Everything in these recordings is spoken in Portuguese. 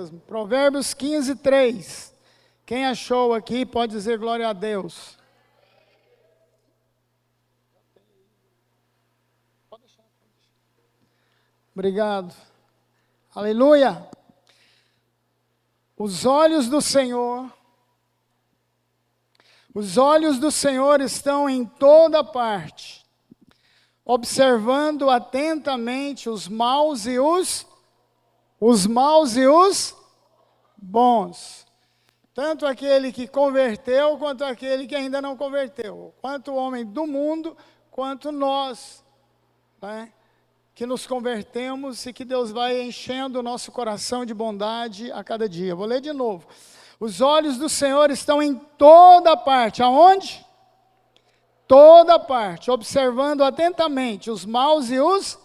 mesmo. Provérbios 15, 3. Quem achou aqui pode dizer glória a Deus. Obrigado. Aleluia. Os olhos do Senhor estão em toda parte, observando atentamente os maus e os bons. Tanto aquele que converteu, quanto aquele que ainda não converteu. Quanto o homem do mundo, quanto nós, né, que nos convertemos e que Deus vai enchendo o nosso coração de bondade a cada dia. Vou ler de novo. Os olhos do Senhor estão em toda parte. Aonde? Toda parte, observando atentamente os maus e os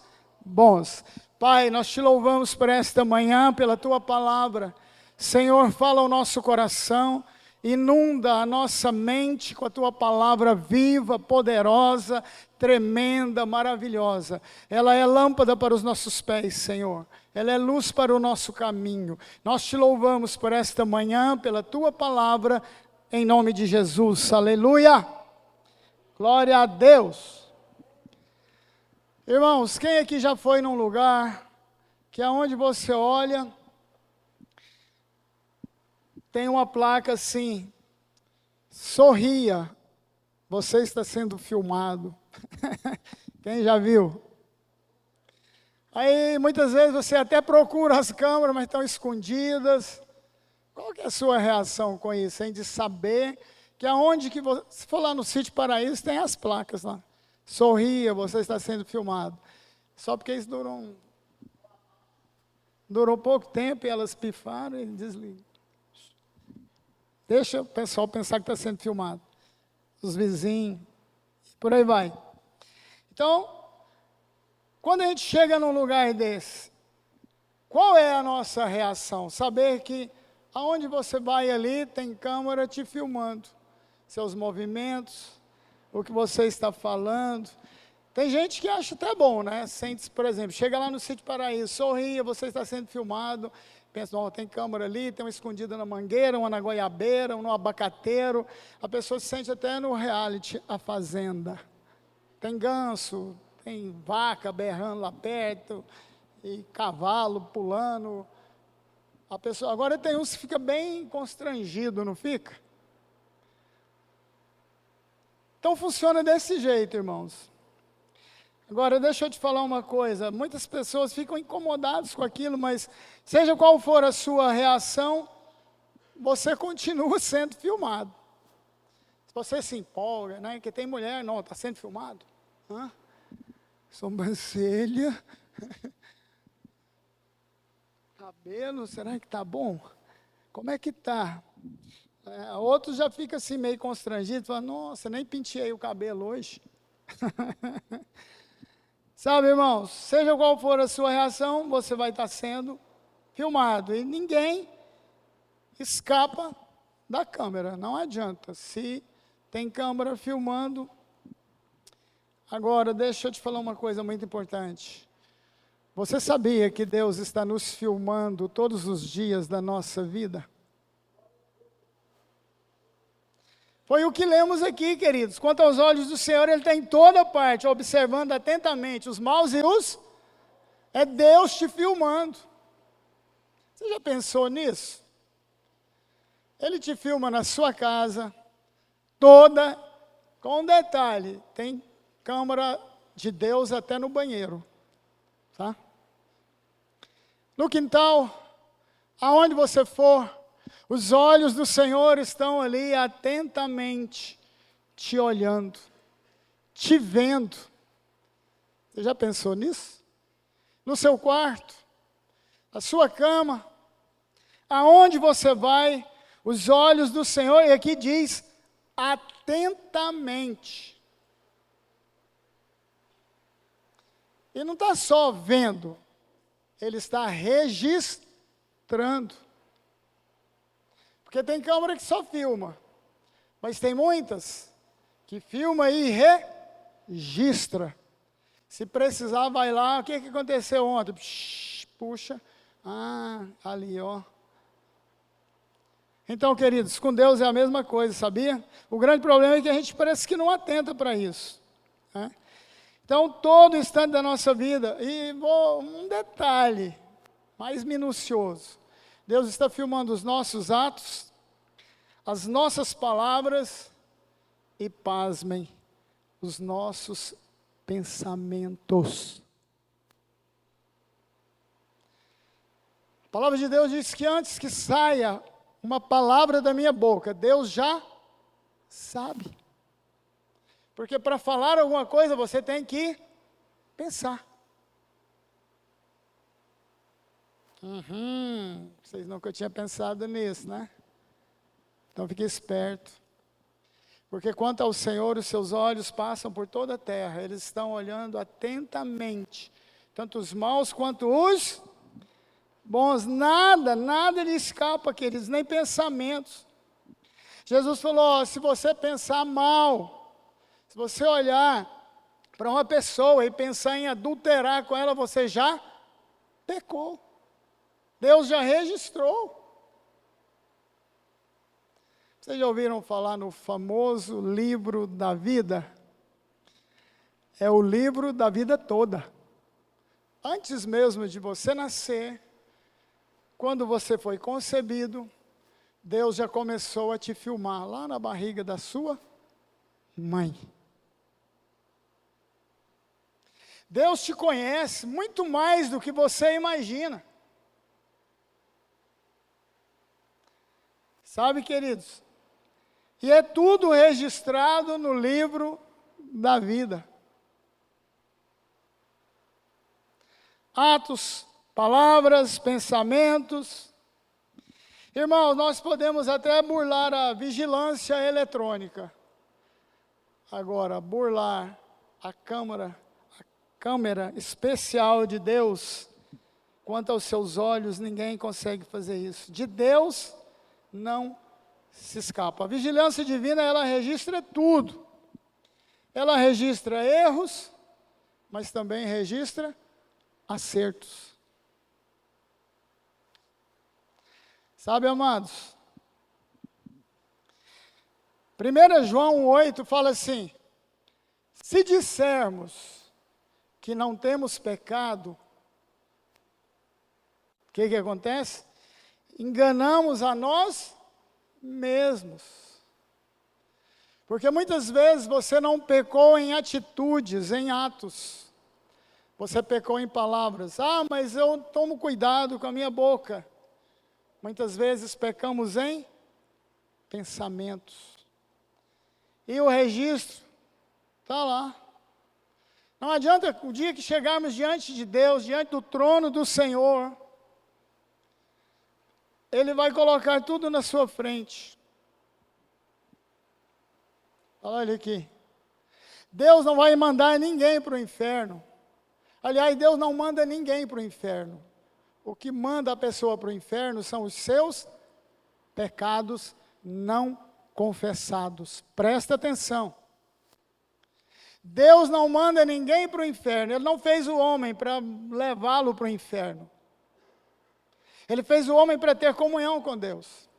bons. Pai, nós te louvamos por esta manhã, pela tua palavra. Senhor, fala ao nosso coração, inunda a nossa mente com a tua palavra viva, poderosa, tremenda, maravilhosa. Ela é lâmpada para os nossos pés, Senhor. Ela é luz para o nosso caminho. Nós te louvamos por esta manhã, pela tua palavra, em nome de Jesus. Aleluia! Glória a Deus! Irmãos, quem aqui já foi num lugar que aonde você olha, tem uma placa assim, sorria, você está sendo filmado. Quem já viu? Aí muitas vezes você até procura as câmeras, mas estão escondidas. Qual que é a sua reação com isso, hein? De saber que aonde que você, se for lá no Sítio Paraíso, tem as placas lá. Sorria, você está sendo filmado. Só porque isso durou pouco tempo e elas pifaram e desligam. Deixa o pessoal pensar que está sendo filmado. Os vizinhos, por aí vai. Então, quando a gente chega num lugar desse, qual é a nossa reação? Saber que aonde você vai ali, tem câmera te filmando. Seus movimentos, o que você está falando. Tem gente que acha até bom, né? Sente, por exemplo, chega lá no Sítio Paraíso, sorria, você está sendo filmado. Pensa, oh, tem câmera ali, tem uma escondida na mangueira, uma na goiabeira, uma no abacateiro. A pessoa se sente até no reality, A Fazenda. Tem ganso, tem vaca berrando lá perto, e cavalo pulando. A pessoa, agora tem uns que fica bem constrangido, não fica? Então funciona desse jeito, irmãos. Agora, deixa eu te falar uma coisa, muitas pessoas ficam incomodadas com aquilo, mas seja qual for a sua reação, você continua sendo filmado. Se você se empolga, né, que tem mulher, não, está sendo filmado. Hã? Sobrancelha, cabelo, será que está bom? Como é que está? Outros já ficam assim meio constrangidos, falam, nossa, nem penteei o cabelo hoje. Sabe, irmãos, seja qual for a sua reação, você vai estar sendo filmado. E ninguém escapa da câmera, não adianta. Se tem câmera filmando. Agora, deixa eu te falar uma coisa muito importante. Você sabia que Deus está nos filmando todos os dias da nossa vida? Foi o que lemos aqui, queridos. Quanto aos olhos do Senhor, Ele está em toda parte, observando atentamente os maus e os... É Deus te filmando. Você já pensou nisso? Ele te filma na sua casa, toda, com um detalhe, tem câmera de Deus até no banheiro. Tá? No quintal, aonde você for, os olhos do Senhor estão ali atentamente te olhando, te vendo. Você já pensou nisso? No seu quarto, na sua cama, aonde você vai, os olhos do Senhor, e aqui diz, atentamente. E não está só vendo, Ele está registrando. Porque tem câmera que só filma, mas tem muitas que filma e registra. Se precisar, vai lá, o que aconteceu ontem? Puxa, ali ó, Então, queridos, com Deus é a mesma coisa, sabia? O grande problema é que a gente parece que não atenta para isso, né? Então, todo instante da nossa vida, e um detalhe mais minucioso, Deus está filmando os nossos atos, as nossas palavras e, pasmem, os nossos pensamentos. A palavra de Deus diz que antes que saia uma palavra da minha boca, Deus já sabe. Porque para falar alguma coisa, você tem que pensar. Vocês nunca tinham pensado nisso, né? Então fique esperto. Porque quanto ao Senhor, os seus olhos passam por toda a terra. Eles estão olhando atentamente, tanto os maus quanto os bons. Nada lhe escapa, queridos, nem pensamentos. Jesus falou, se você pensar mal, se você olhar para uma pessoa e pensar em adulterar com ela, você já pecou. Deus já registrou. Vocês já ouviram falar no famoso livro da vida? É o livro da vida toda. Antes mesmo de você nascer, quando você foi concebido, Deus já começou a te filmar lá na barriga da sua mãe. Deus te conhece muito mais do que você imagina. Sabe, queridos? E é tudo registrado no livro da vida. Atos, palavras, pensamentos. Irmãos, nós podemos até burlar a vigilância eletrônica. Agora, burlar a câmera especial de Deus, quanto aos seus olhos, ninguém consegue fazer isso. De Deus, não se escapa. A vigilância divina, ela registra tudo. Ela registra erros, mas também registra acertos. Sabe, amados? 1 João 8 fala assim, se dissermos que não temos pecado, o que acontece? Enganamos a nós mesmos. Porque muitas vezes você não pecou em atitudes, em atos. Você pecou em palavras. Mas eu tomo cuidado com a minha boca. Muitas vezes pecamos em pensamentos. E o registro está lá. Não adianta o dia que chegarmos diante de Deus, diante do trono do Senhor, Ele vai colocar tudo na sua frente. Olha aqui. Deus não vai mandar ninguém para o inferno. Aliás, Deus não manda ninguém para o inferno. O que manda a pessoa para o inferno são os seus pecados não confessados. Presta atenção. Deus não manda ninguém para o inferno. Ele não fez o homem para levá-lo para o inferno. Ele fez o homem para ter comunhão com Deus.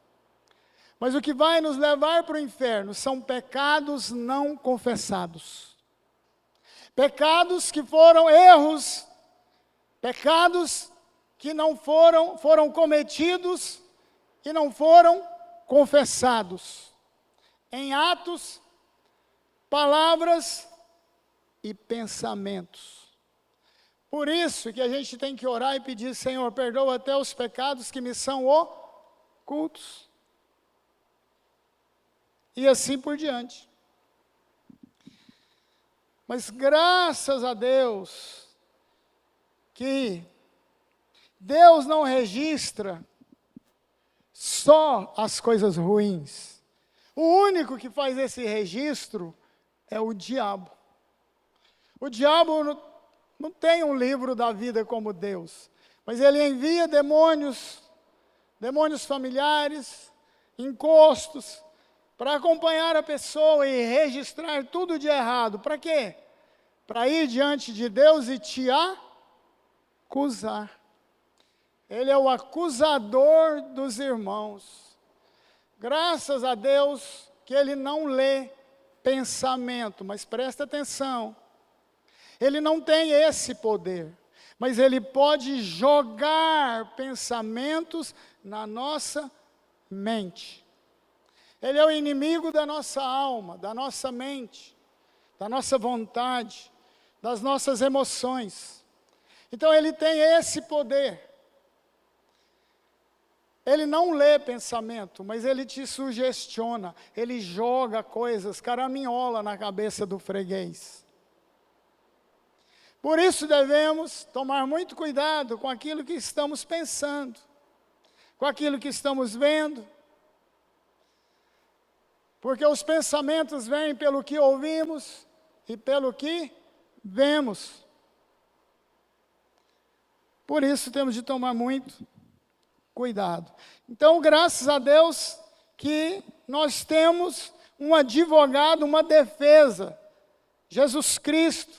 Mas o que vai nos levar para o inferno são pecados não confessados. Pecados que foram erros, pecados que não foram cometidos e não foram confessados. Em atos, palavras e pensamentos. Por isso que a gente tem que orar e pedir, Senhor, perdoa até os pecados que me são ocultos. E assim por diante. Mas graças a Deus, que Deus não registra só as coisas ruins. O único que faz esse registro é o diabo. O diabo não tem um livro da vida como Deus, mas ele envia demônios familiares, encostos, para acompanhar a pessoa e registrar tudo de errado. Para quê? Para ir diante de Deus e te acusar. Ele é o acusador dos irmãos. Graças a Deus que Ele não lê pensamento, mas presta atenção. Ele não tem esse poder, mas Ele pode jogar pensamentos na nossa mente. Ele é o inimigo da nossa alma, da nossa mente, da nossa vontade, das nossas emoções. Então Ele tem esse poder. Ele não lê pensamento, mas Ele te sugestiona. Ele joga coisas, caraminhola na cabeça do freguês. Por isso devemos tomar muito cuidado com aquilo que estamos pensando, com aquilo que estamos vendo. Porque os pensamentos vêm pelo que ouvimos e pelo que vemos. Por isso temos de tomar muito cuidado. Então, graças a Deus que nós temos um advogado, uma defesa, Jesus Cristo,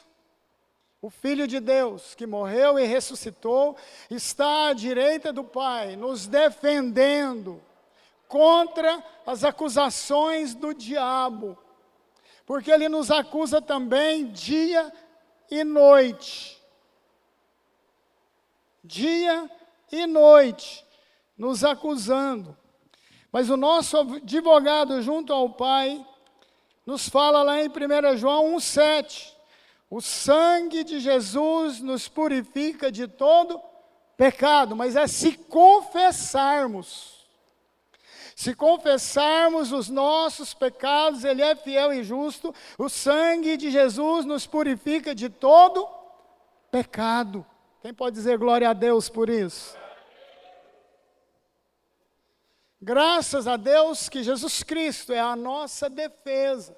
o Filho de Deus, que morreu e ressuscitou, está à direita do Pai, nos defendendo contra as acusações do diabo, porque ele nos acusa também dia e noite. Dia e noite, nos acusando. Mas o nosso advogado junto ao Pai, nos fala lá em 1 João 1,7, o sangue de Jesus nos purifica de todo pecado, mas é se confessarmos. Se confessarmos os nossos pecados, Ele é fiel e justo, o sangue de Jesus nos purifica de todo pecado. Quem pode dizer glória a Deus por isso? Graças a Deus que Jesus Cristo é a nossa defesa.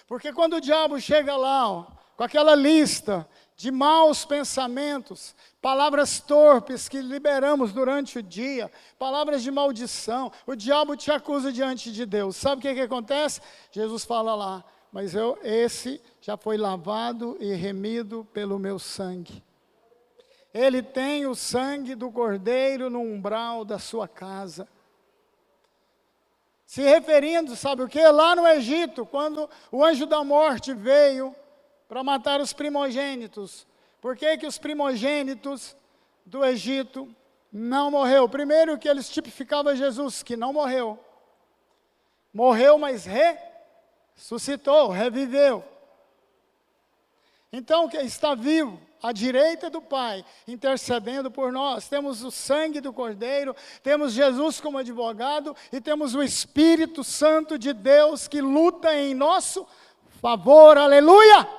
Porque quando o diabo chega lá, com aquela lista de maus pensamentos, palavras torpes que liberamos durante o dia, palavras de maldição, o diabo te acusa diante de Deus. Sabe o que acontece? Jesus fala lá, mas esse já foi lavado e remido pelo meu sangue. Ele tem o sangue do Cordeiro no umbral da sua casa. Se referindo, sabe o que? Lá no Egito, quando o anjo da morte veio para matar os primogênitos. Por que os primogênitos do Egito não morreu? Primeiro que eles tipificavam Jesus, que não morreu. Morreu, mas ressuscitou, reviveu. Então, que está vivo, à direita do Pai, intercedendo por nós. Temos o sangue do Cordeiro, temos Jesus como advogado e temos o Espírito Santo de Deus que luta em nosso favor. Aleluia!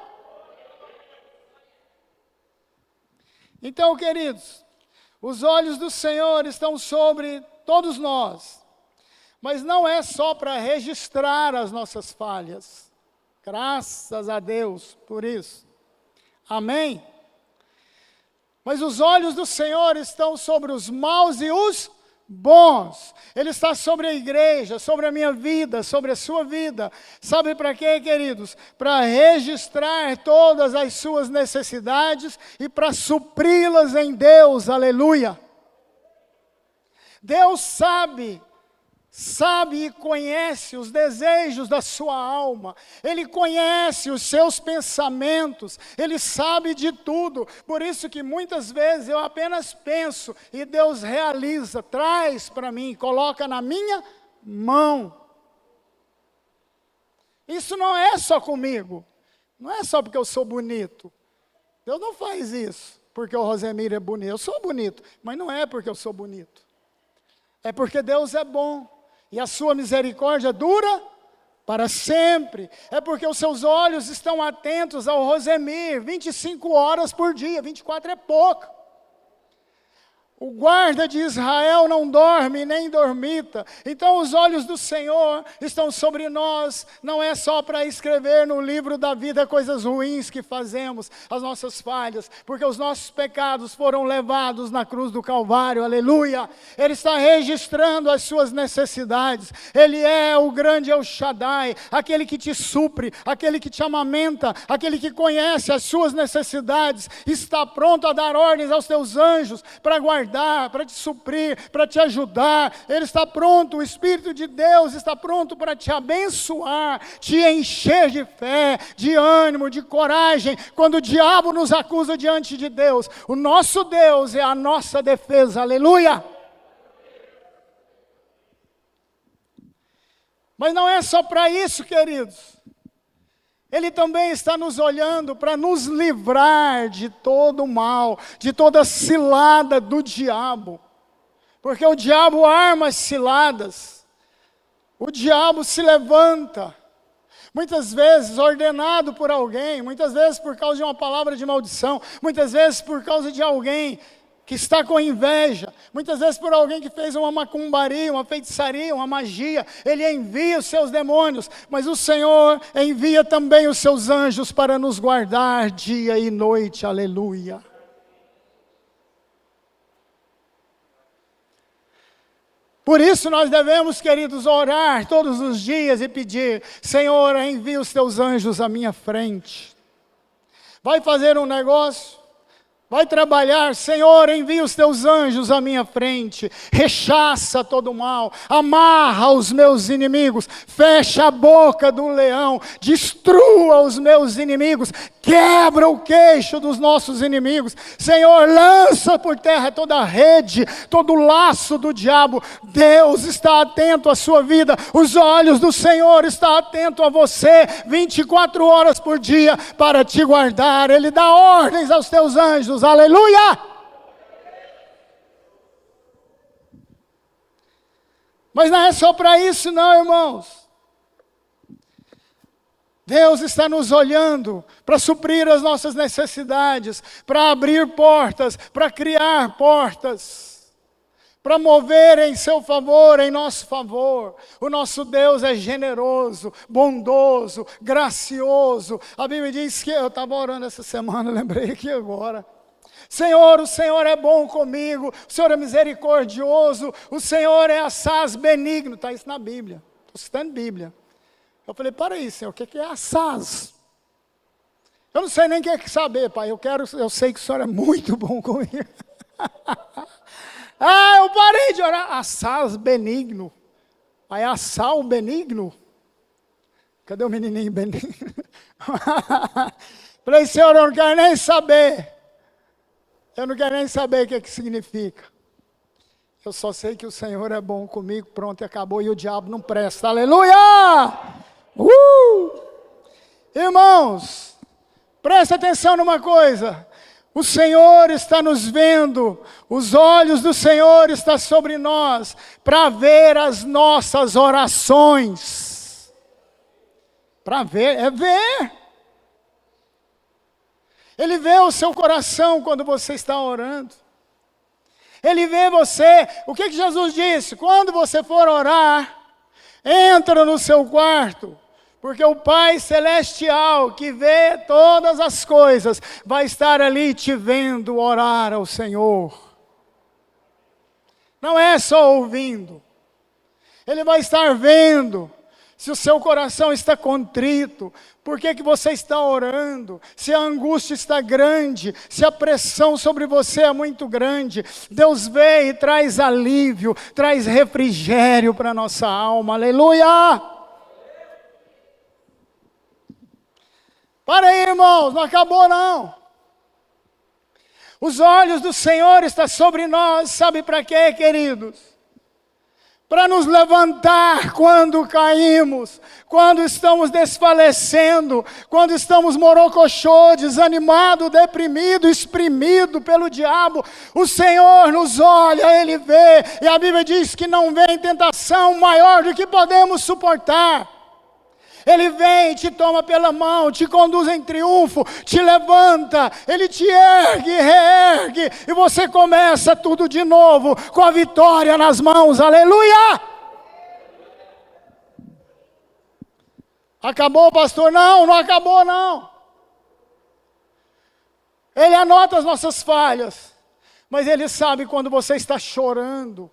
Então, queridos, os olhos do Senhor estão sobre todos nós, mas não é só para registrar as nossas falhas. Graças a Deus por isso. Amém? Mas os olhos do Senhor estão sobre os maus e os bons. Ele está sobre a igreja, sobre a minha vida, sobre a sua vida. Sabe para quê, queridos? Para registrar todas as suas necessidades e para supri-las em Deus. Aleluia. Deus sabe e conhece os desejos da sua alma. Ele conhece os seus pensamentos. Ele sabe de tudo. Por isso que muitas vezes eu apenas penso e Deus realiza, traz para mim, coloca na minha mão. Isso não é só comigo. Não é só porque eu sou bonito. Deus não faz isso porque o Rosemiro é bonito. Eu sou bonito, mas não é porque eu sou bonito. É porque Deus é bom. E a sua misericórdia dura para sempre. É porque os seus olhos estão atentos ao Rosemir, 25 horas por dia, 24 é pouco. O guarda de Israel não dorme nem dormita. Então os olhos do Senhor estão sobre nós. Não é só para escrever no livro da vida coisas ruins que fazemos, as nossas falhas. Porque os nossos pecados foram levados na cruz do Calvário. Aleluia. Ele está registrando as suas necessidades. Ele é o grande El Shaddai. Aquele que te supre, aquele que te amamenta, aquele que conhece as suas necessidades. Está pronto a dar ordens aos teus anjos para guardar guardar, para te suprir, para te ajudar. Ele está pronto, o Espírito de Deus está pronto para te abençoar, te encher de fé, de ânimo, de coragem. Quando o diabo nos acusa diante de Deus, o nosso Deus é a nossa defesa, aleluia! Mas não é só para isso, queridos. Ele também está nos olhando para nos livrar de todo o mal, de toda cilada do diabo. Porque o diabo arma as ciladas. O diabo se levanta. Muitas vezes ordenado por alguém, muitas vezes por causa de uma palavra de maldição, muitas vezes por causa de alguém que está com inveja, muitas vezes por alguém que fez uma macumbaria, uma feitiçaria, uma magia. Ele envia os seus demônios, mas o Senhor envia também os seus anjos para nos guardar dia e noite, aleluia. Por isso nós devemos, queridos, orar todos os dias e pedir: Senhor, envia os teus anjos à minha frente. Vai fazer um negócio? Vai trabalhar, Senhor, envia os teus anjos à minha frente, rechaça todo o mal, amarra os meus inimigos, fecha a boca do leão, destrua os meus inimigos, quebra o queixo dos nossos inimigos. Senhor, lança por terra toda a rede, todo o laço do diabo. Deus está atento à sua vida, os olhos do Senhor estão atentos a você, 24 horas por dia, para te guardar. Ele dá ordens aos teus anjos, aleluia! Mas não é só para isso não, irmãos. Deus está nos olhando para suprir as nossas necessidades, para abrir portas, para criar portas, para mover em seu favor, em nosso favor. O nosso Deus é generoso, bondoso, gracioso. A Bíblia diz que, eu estava orando essa semana, lembrei aqui agora. Senhor, o Senhor é bom comigo, o Senhor é misericordioso, o Senhor é assaz benigno. Está isso na Bíblia, estou citando Bíblia. Eu falei, para aí, Senhor, o que é assaz? Eu não sei nem o que é saber, Pai, eu sei que o Senhor é muito bom comigo. Eu parei de orar, assaz benigno. Aí assar o benigno? Cadê o menininho benigno? Falei, Senhor, eu não quero nem saber. Eu não quero nem saber o que significa. Eu só sei que o Senhor é bom comigo, pronto, acabou, e o diabo não presta. Aleluia! Irmãos, presta atenção numa coisa. O Senhor está nos vendo, os olhos do Senhor estão sobre nós, para ver as nossas orações. Para ver, é ver. Ele vê o seu coração quando você está orando. Ele vê você. O que Jesus disse? Quando você for orar, entra no seu quarto, porque o Pai Celestial, que vê todas as coisas, vai estar ali te vendo orar ao Senhor. Não é só ouvindo. Ele vai estar vendo se o seu coração está contrito, por que você está orando, se a angústia está grande, se a pressão sobre você é muito grande. Deus vem e traz alívio, traz refrigério para a nossa alma, aleluia! Para aí, irmãos, não acabou não. Os olhos do Senhor estão sobre nós, sabe para quê, queridos? Para nos levantar quando caímos, quando estamos desfalecendo, quando estamos morocochô, desanimado, deprimido, exprimido pelo diabo. O Senhor nos olha, Ele vê, e a Bíblia diz que não vem tentação maior do que podemos suportar. Ele vem, te toma pela mão, te conduz em triunfo, te levanta, Ele te ergue, reergue, e você começa tudo de novo, com a vitória nas mãos, aleluia! Acabou, pastor? Não, não acabou não. Ele anota as nossas falhas, mas Ele sabe quando você está chorando,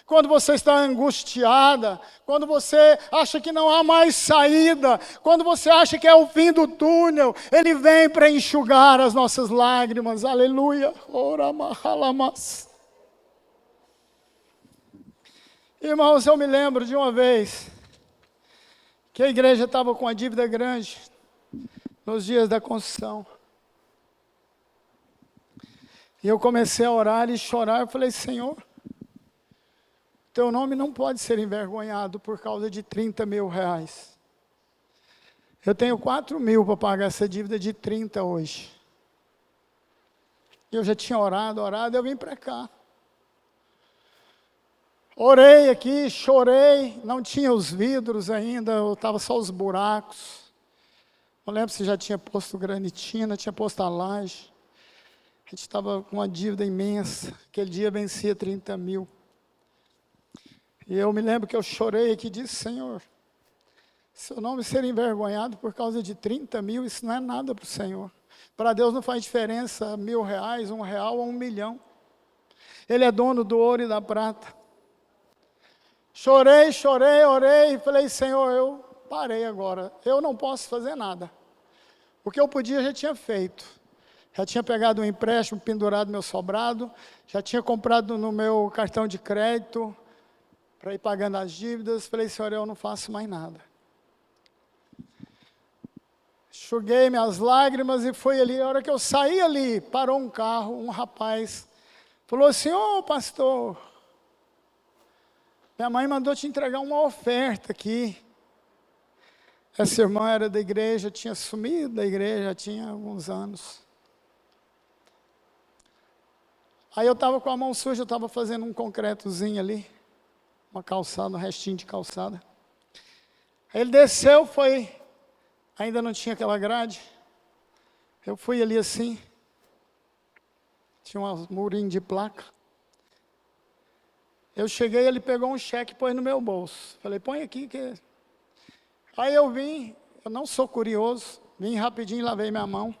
quando você está angustiada, quando você acha que não há mais saída, quando você acha que é o fim do túnel, Ele vem para enxugar as nossas lágrimas, aleluia. Irmãos, eu me lembro de uma vez que a igreja estava com uma dívida grande nos dias da construção. E eu comecei a orar e chorar. Eu falei, Senhor, teu nome não pode ser envergonhado por causa de 30 mil reais. Eu tenho 4 mil para pagar essa dívida de 30 hoje. Eu já tinha orado, eu vim para cá. Orei aqui, chorei, não tinha os vidros ainda, estava só os buracos. Não lembro se já tinha posto granitina, tinha posto a laje. A gente estava com uma dívida imensa, aquele dia vencia 30 mil. E eu me lembro que eu chorei aqui e disse, Senhor, seu nome ser envergonhado por causa de 30 mil, isso não é nada para o Senhor. Para Deus não faz diferença R$1.000, R$1 ou 1 milhão. Ele é dono do ouro e da prata. Chorei, orei e falei, Senhor, eu parei agora. Eu não posso fazer nada. O que eu podia, já tinha feito. Já tinha pegado um empréstimo, pendurado no meu sobrado, já tinha comprado no meu cartão de crédito, para ir pagando as dívidas. Falei, Senhor, eu não faço mais nada. Enxuguei minhas lágrimas e fui ali. A hora que eu saí ali, parou um carro, um rapaz, falou assim, ô pastor, minha mãe mandou te entregar uma oferta aqui. Essa irmã era da igreja, tinha sumido da igreja, já tinha alguns anos. Aí eu estava com a mão suja, eu estava fazendo um concretozinho ali, uma calçada, um restinho de calçada. Aí ele desceu, foi, ainda não tinha aquela grade. Eu fui ali assim, tinha um murinho de placa. Eu cheguei, ele pegou um cheque e pôs no meu bolso. Falei, põe aqui que... Aí eu vim, eu não sou curioso, vim rapidinho, lavei minha mão.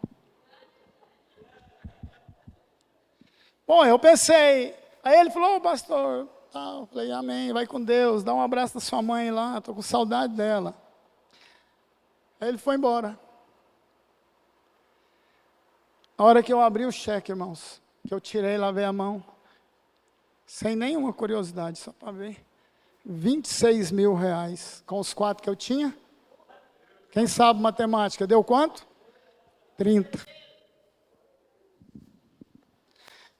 Bom, eu pensei, aí ele falou, pastor, tá, eu falei, amém, vai com Deus, dá um abraço da sua mãe lá, estou com saudade dela. Aí ele foi embora. A hora que eu abri o cheque, irmãos, que eu tirei, lavei a mão, sem nenhuma curiosidade, só para ver, 26 mil reais, com os 4 que eu tinha. Quem sabe matemática, deu quanto? 30.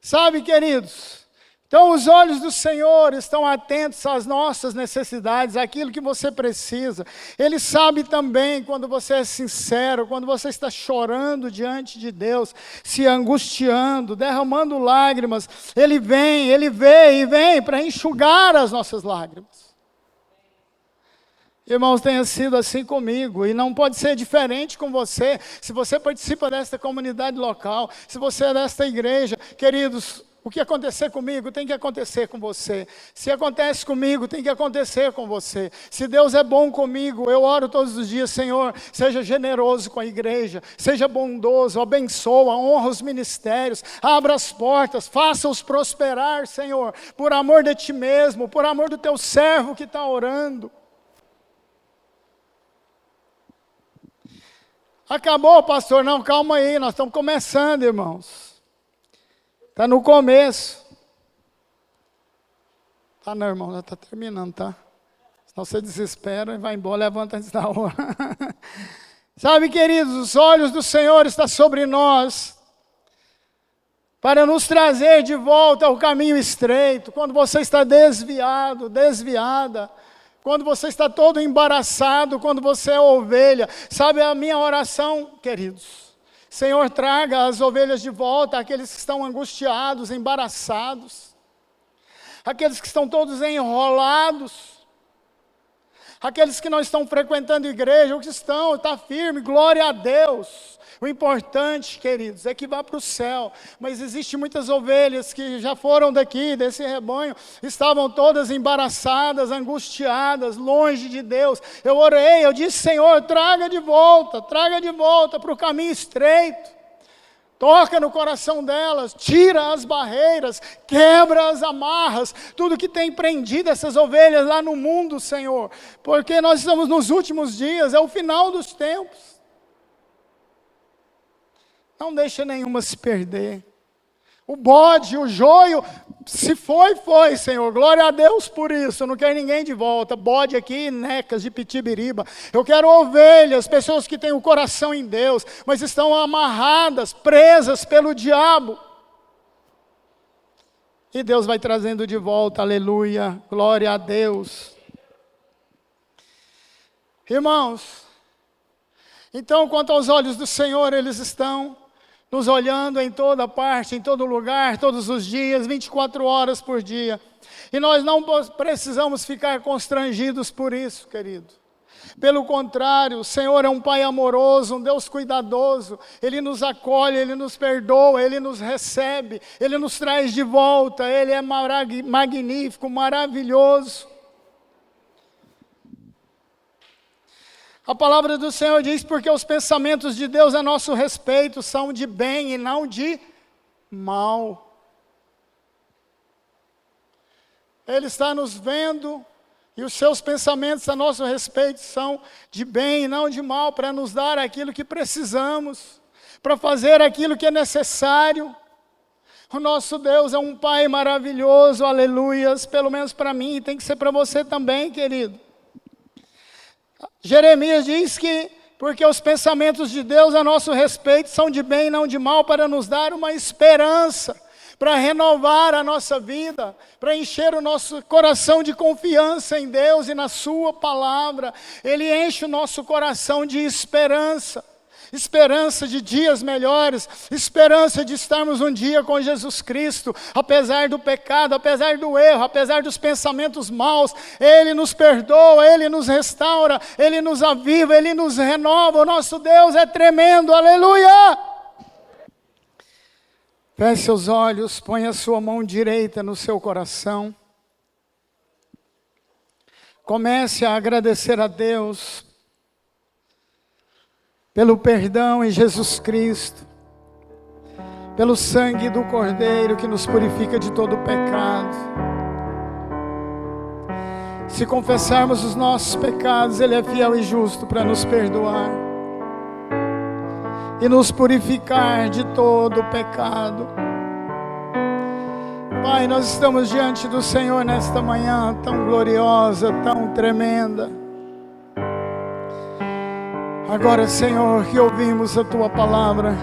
Sabe, queridos, então os olhos do Senhor estão atentos às nossas necessidades, àquilo que você precisa. Ele sabe também quando você é sincero, quando você está chorando diante de Deus, se angustiando, derramando lágrimas. Ele vem, Ele vê e vem para enxugar as nossas lágrimas. Irmãos, tenha sido assim comigo, e não pode ser diferente com você. Se você participa desta comunidade local, se você é desta igreja, queridos, o que acontecer comigo tem que acontecer com você. Se acontece comigo, tem que acontecer com você. Se Deus é bom comigo, eu oro todos os dias, Senhor, seja generoso com a igreja, seja bondoso, abençoa, honra os ministérios, abra as portas, faça-os prosperar, Senhor, por amor de Ti mesmo, por amor do Teu servo que está orando. Acabou, pastor? Não, calma aí, nós estamos começando, irmãos. Está no começo. Tá não, irmão, já está terminando, tá? Senão você desespera e vai embora, levanta antes da hora. Sabe, queridos, os olhos do Senhor estão sobre nós, para nos trazer de volta ao caminho estreito. Quando você está desviado, desviada, quando você está todo embaraçado, quando você é ovelha. Sabe a minha oração, queridos? Senhor, traga as ovelhas de volta, aqueles que estão angustiados, embaraçados, aqueles que estão todos enrolados, aqueles que não estão frequentando igreja, ou que estão, está firme, glória a Deus. O importante, queridos, é que vá para o céu. Mas existem muitas ovelhas que já foram daqui, desse rebanho, estavam todas embaraçadas, angustiadas, longe de Deus. Eu orei, eu disse, Senhor, traga de volta para o caminho estreito. Toca no coração delas, tira as barreiras, quebra as amarras, tudo que tem prendido essas ovelhas lá no mundo, Senhor. Porque nós estamos nos últimos dias, é o final dos tempos. Não deixa nenhuma se perder. O bode, o joio, se foi, foi, Senhor. Glória a Deus por isso. Eu não quero ninguém de volta. Bode aqui, necas de pitibiriba. Eu quero ovelhas, pessoas que têm o coração em Deus, mas estão amarradas, presas pelo diabo. E Deus vai trazendo de volta, aleluia, glória a Deus. Irmãos, então quanto aos olhos do Senhor, eles estão nos olhando em toda parte, em todo lugar, todos os dias, 24 horas por dia. E nós não precisamos ficar constrangidos por isso, querido. Pelo contrário, o Senhor é um Pai amoroso, um Deus cuidadoso. Ele nos acolhe, Ele nos perdoa, Ele nos recebe, Ele nos traz de volta. Ele é magnífico, maravilhoso. A palavra do Senhor diz, porque os pensamentos de Deus a nosso respeito são de bem e não de mal. Ele está nos vendo e os seus pensamentos a nosso respeito são de bem e não de mal, para nos dar aquilo que precisamos, para fazer aquilo que é necessário. O nosso Deus é um Pai maravilhoso, aleluias, pelo menos para mim, e tem que ser para você também, querido. Jeremias diz que, porque os pensamentos de Deus a nosso respeito são de bem e não de mal, para nos dar uma esperança, para renovar a nossa vida, para encher o nosso coração de confiança em Deus e na sua palavra. Ele enche o nosso coração de esperança. Esperança de dias melhores, esperança de estarmos um dia com Jesus Cristo, apesar do pecado, apesar do erro, apesar dos pensamentos maus. Ele nos perdoa, Ele nos restaura, Ele nos aviva, Ele nos renova. O nosso Deus é tremendo, aleluia! Feche seus olhos, põe a sua mão direita no seu coração. Comece a agradecer a Deus pelo perdão em Jesus Cristo, pelo sangue do Cordeiro que nos purifica de todo pecado. Se confessarmos os nossos pecados, Ele é fiel e justo para nos perdoar e nos purificar de todo pecado. Pai, nós estamos diante do Senhor nesta manhã tão gloriosa, tão tremenda. Agora, Senhor, que ouvimos a Tua palavra,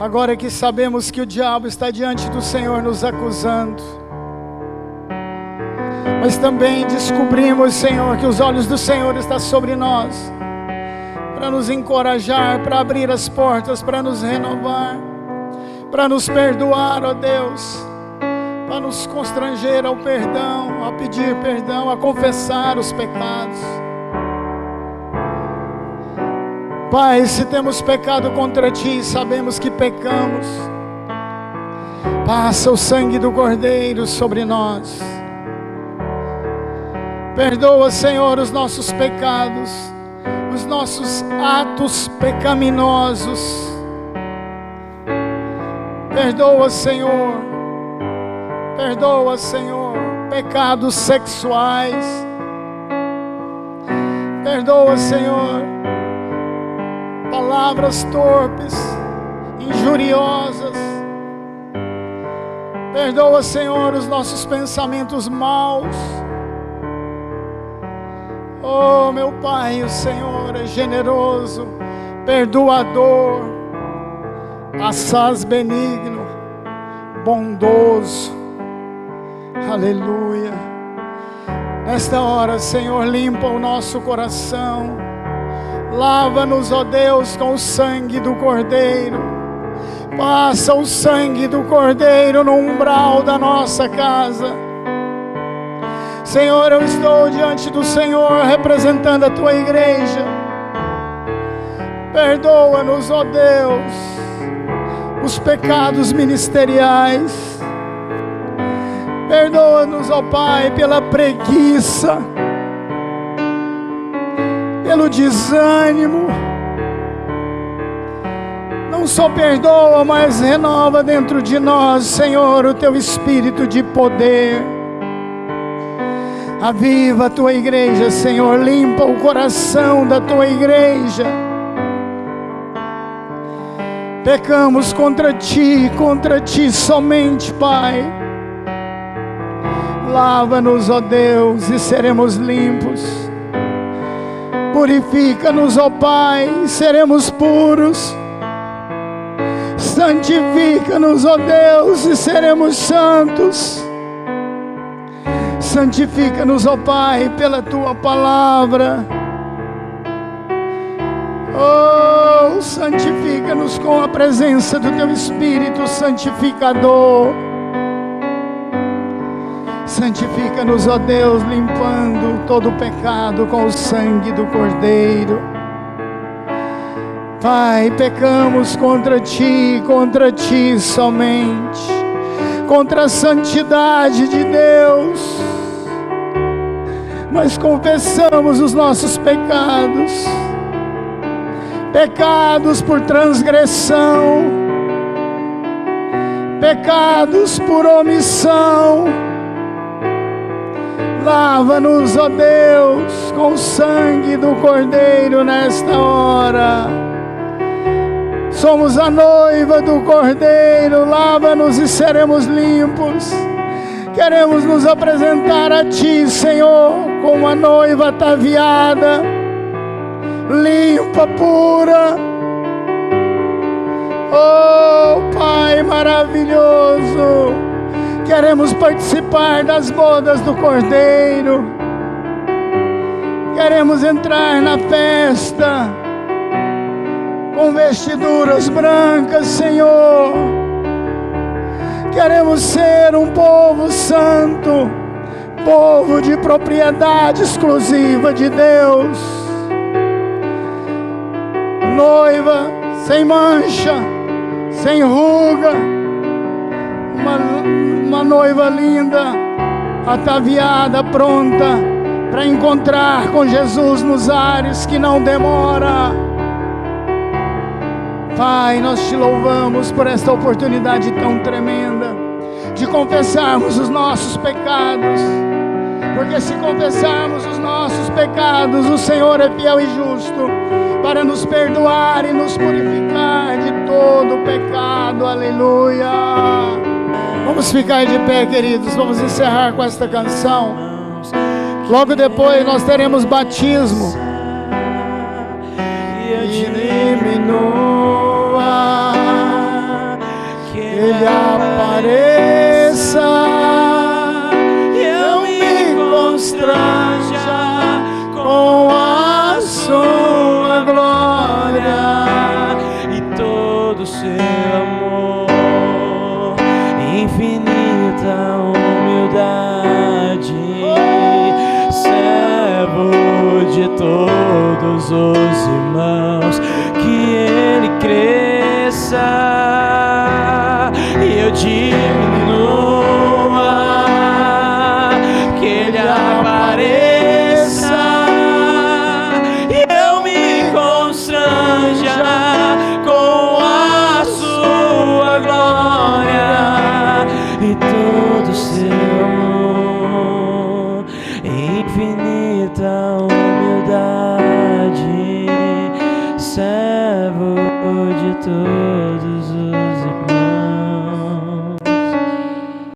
agora que sabemos que o diabo está diante do Senhor nos acusando, mas também descobrimos, Senhor, que os olhos do Senhor estão sobre nós, para nos encorajar, para abrir as portas, para nos renovar, para nos perdoar, ó Deus, para nos constranger ao perdão, a pedir perdão, a confessar os pecados. Pai, se temos pecado contra Ti, sabemos que pecamos, passa o sangue do Cordeiro sobre nós. Perdoa, Senhor, os nossos pecados, os nossos atos pecaminosos. Perdoa, Senhor, pecados sexuais. Perdoa, Senhor, palavras torpes, injuriosas. Perdoa, Senhor, os nossos pensamentos maus. Oh, meu Pai, o Senhor é generoso, perdoador, assaz benigno, bondoso. Aleluia. Nesta hora, Senhor, limpa o nosso coração. Lava-nos, ó Deus, com o sangue do Cordeiro. Passa o sangue do Cordeiro no umbral da nossa casa. Senhor, eu estou diante do Senhor representando a Tua igreja. Perdoa-nos, ó Deus, os pecados ministeriais. Perdoa-nos, ó Pai, pela preguiça, pelo desânimo. Não só perdoa, mas renova dentro de nós, Senhor, o Teu espírito de poder. Aviva a Tua igreja, Senhor, limpa o coração da Tua igreja. Pecamos contra Ti somente, Pai. Lava-nos, ó Deus, e seremos limpos. Purifica-nos, ó Pai, e seremos puros. Santifica-nos, ó Deus, e seremos santos. Santifica-nos, ó Pai, pela Tua palavra. Oh, santifica-nos com a presença do Teu Espírito santificador. Santifica-nos, ó Deus, limpando todo o pecado com o sangue do Cordeiro. Pai, pecamos contra Ti somente, contra a santidade de Deus. Nós confessamos os nossos pecados, pecados por transgressão, pecados por omissão. Lava-nos, ó Deus, com o sangue do Cordeiro nesta hora. Somos a noiva do Cordeiro, lava-nos e seremos limpos. Queremos nos apresentar a Ti, Senhor, como a noiva ataviada, limpa, pura. Oh, Pai maravilhoso, queremos participar das bodas do Cordeiro. Queremos entrar na festa com vestiduras brancas, Senhor. Queremos ser um povo santo, povo de propriedade exclusiva de Deus. Noiva sem mancha, sem ruga, uma noiva linda, ataviada, pronta para encontrar com Jesus nos ares, que não demora. Pai, nós Te louvamos por esta oportunidade tão tremenda de confessarmos os nossos pecados, porque se confessarmos os nossos pecados, o Senhor é fiel e justo para nos perdoar e nos purificar de todo o pecado. Aleluia. Vamos ficar de pé, queridos. Vamos encerrar com esta canção. Logo depois nós teremos batismo. Diminua, que Ele apareça, e eu me constranja com a Sua glória e todo o Seu amor, infinita humildade, servo de todos os irmãos, que Ele cresça e eu diminua, que Ele apareça e eu me constranja com a Sua glória e todo o Seu amor, infinita humildade, servo de todos.